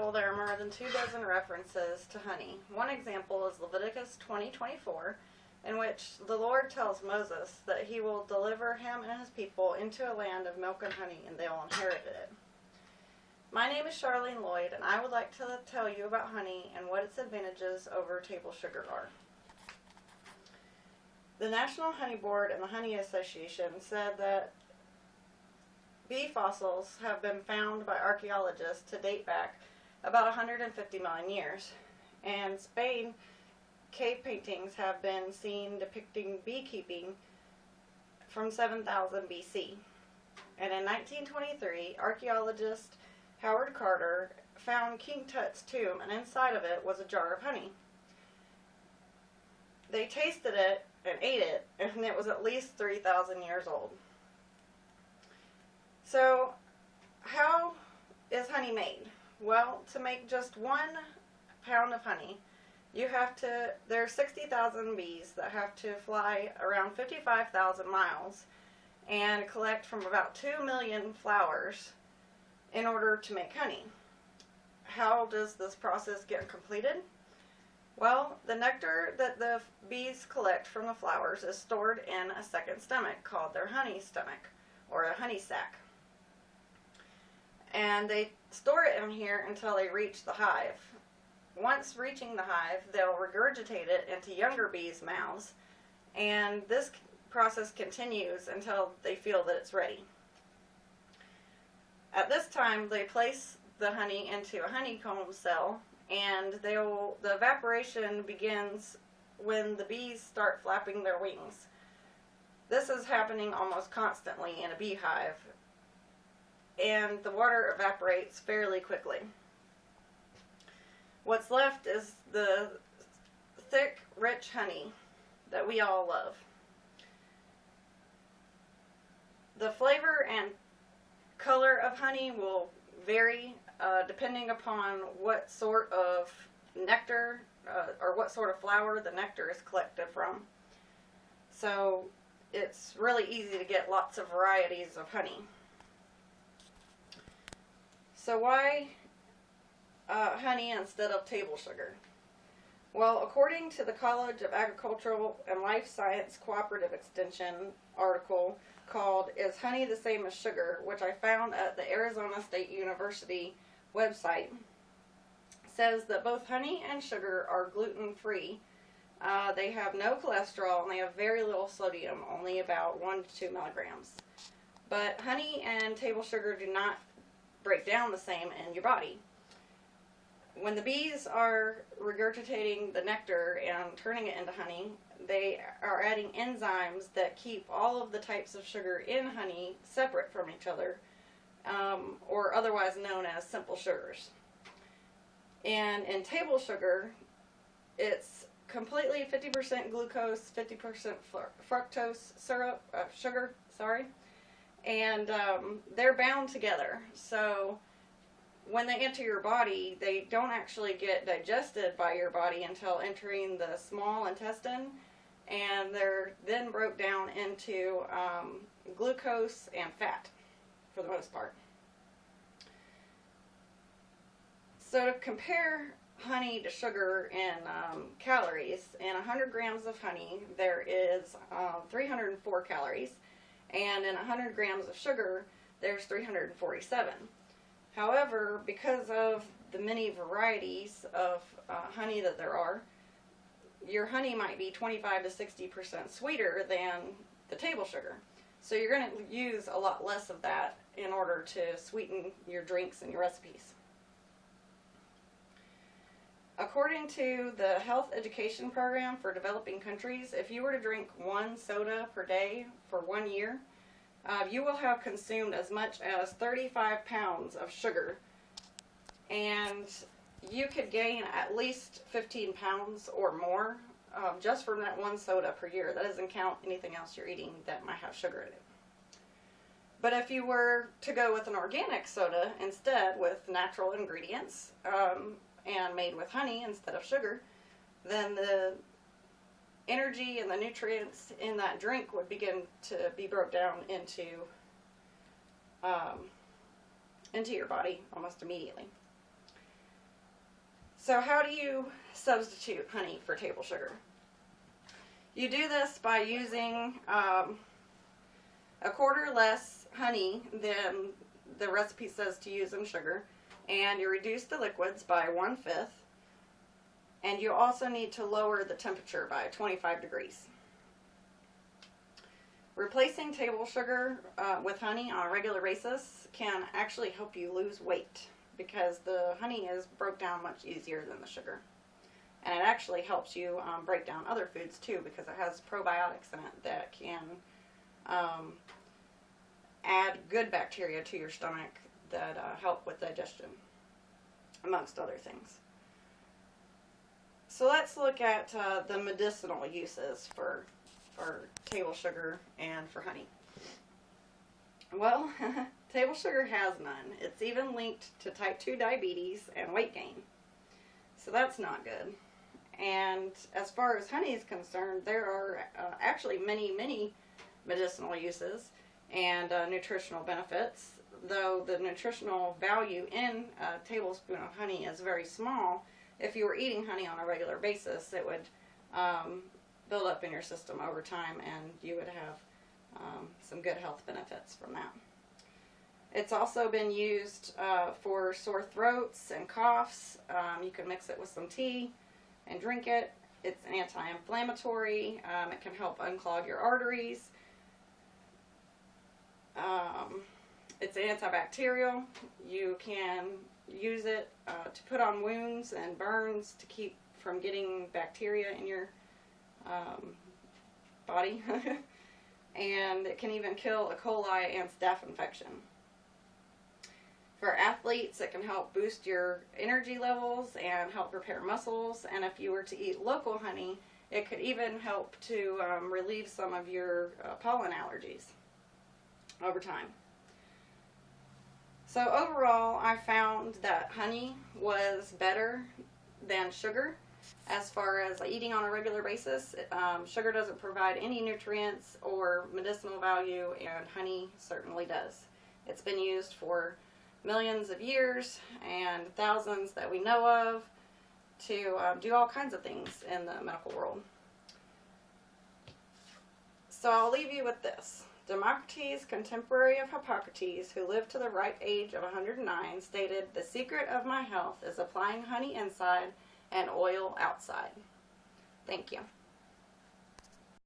Bible, there are more than 24 references to honey. One example is Leviticus 20:24, in which the Lord tells Moses that he will deliver him and his people into a land of milk and honey, and they will inherit it. My name is Charlene Lloyd, and I would like to tell you about honey and what its advantages over table sugar are. The National Honey Board and the Honey Association said that bee fossils have been found by archaeologists to date back about 150 million years. And in Spain, cave paintings have been seen depicting beekeeping from 7000 BC. And in 1923, archaeologist Howard Carter found King Tut's tomb, and inside of it was a jar of honey. They tasted it and ate it, and it was at least 3,000 years old. So, how is honey made? Well, to make just 1 pound of honey, there are 60,000 bees that have to fly around 55,000 miles and collect from about 2 million flowers in order to make honey. How does this process get completed? Well, the nectar that the bees collect from the flowers is stored in a second stomach called their honey stomach, or a honey sac. And they store it in here until they reach the hive. Once reaching the hive, they'll regurgitate it into younger bees' mouths, and this process continues until they feel that it's ready. At this time, they place the honey into a honeycomb cell, and the evaporation begins when the bees start flapping their wings. This is happening almost constantly in a beehive, and the water evaporates fairly quickly. What's left is the thick, rich honey that we all love. The flavor and color of honey will vary depending upon what sort of nectar or what sort of flower the nectar is collected from. So it's really easy to get lots of varieties of honey. So why honey instead of table sugar? Well, according to the College of Agricultural and Life Science Cooperative Extension article called "Is Honey the Same as Sugar?", which I found at the Arizona State University website, says that both honey and sugar are gluten-free. They have no cholesterol, and they have very little sodium, only about 1 to 2 milligrams. But honey and table sugar do not break down the same in your body. When the bees are regurgitating the nectar and turning it into honey, they are adding enzymes that keep all of the types of sugar in honey separate from each other, or otherwise known as simple sugars. And in table sugar, it's completely 50% glucose, 50% fructose sugar, and they're bound together. So when they enter your body, they don't actually get digested by your body until entering the small intestine, and they're then broke down into glucose and fat for the most part. So to compare honey to sugar in calories, in 100 grams of honey there is 304 calories, and in 100 grams of sugar there's 347. However, because of the many varieties of honey that there are, your honey might be 25 to 60% sweeter than the table sugar. So you're going to use a lot less of that in order to sweeten your drinks and your recipes. According to the Health Education Program for Developing Countries, if you were to drink 1 soda per day for 1 year, you will have consumed as much as 35 pounds of sugar, and you could gain at least 15 pounds or more just from that 1 soda per year. That doesn't count anything else you're eating that might have sugar in it. But if you were to go with an organic soda instead, with natural ingredients and made with honey instead of sugar, then the energy and the nutrients in that drink would begin to be broke down into your body almost immediately. So how do you substitute honey for table sugar? You do this by using a quarter less honey than the recipe says to use in sugar, and you reduce the liquids by 1/5, and you also need to lower the temperature by 25 degrees. Replacing table sugar with honey on a regular basis can actually help you lose weight because the honey is broke down much easier than the sugar. And it actually helps you break down other foods too, because it has probiotics in it that can add good bacteria to your stomach that help with digestion, amongst other things. So let's look at the medicinal uses for table sugar and for honey. Well, table sugar has none. It's even linked to type 2 diabetes and weight gain. So that's not good. And as far as honey is concerned, there are actually many medicinal uses and nutritional benefits, though the nutritional value in a tablespoon of honey is very small. If you were eating honey on a regular basis, it would build up in your system over time, and you would have some good health benefits from that. It's also been used for sore throats and coughs. You can mix it with some tea and drink it. It's an anti-inflammatory. It can help unclog your arteries. It's antibacterial. You can use it to put on wounds and burns to keep from getting bacteria in your body. And it can even kill E. coli and staph infection. For athletes, it can help boost your energy levels and help repair muscles. And if you were to eat local honey, it could even help to relieve some of your pollen allergies over time. So overall, I found that honey was better than sugar as far as eating on a regular basis. Sugar doesn't provide any nutrients or medicinal value, and honey certainly does. It's been used for millions of years and thousands that we know of to do all kinds of things in the medical world. So I'll leave you with this. Democritus, contemporary of Hippocrates, who lived to the ripe age of 109, stated, "The secret of my health is applying honey inside and oil outside." Thank you.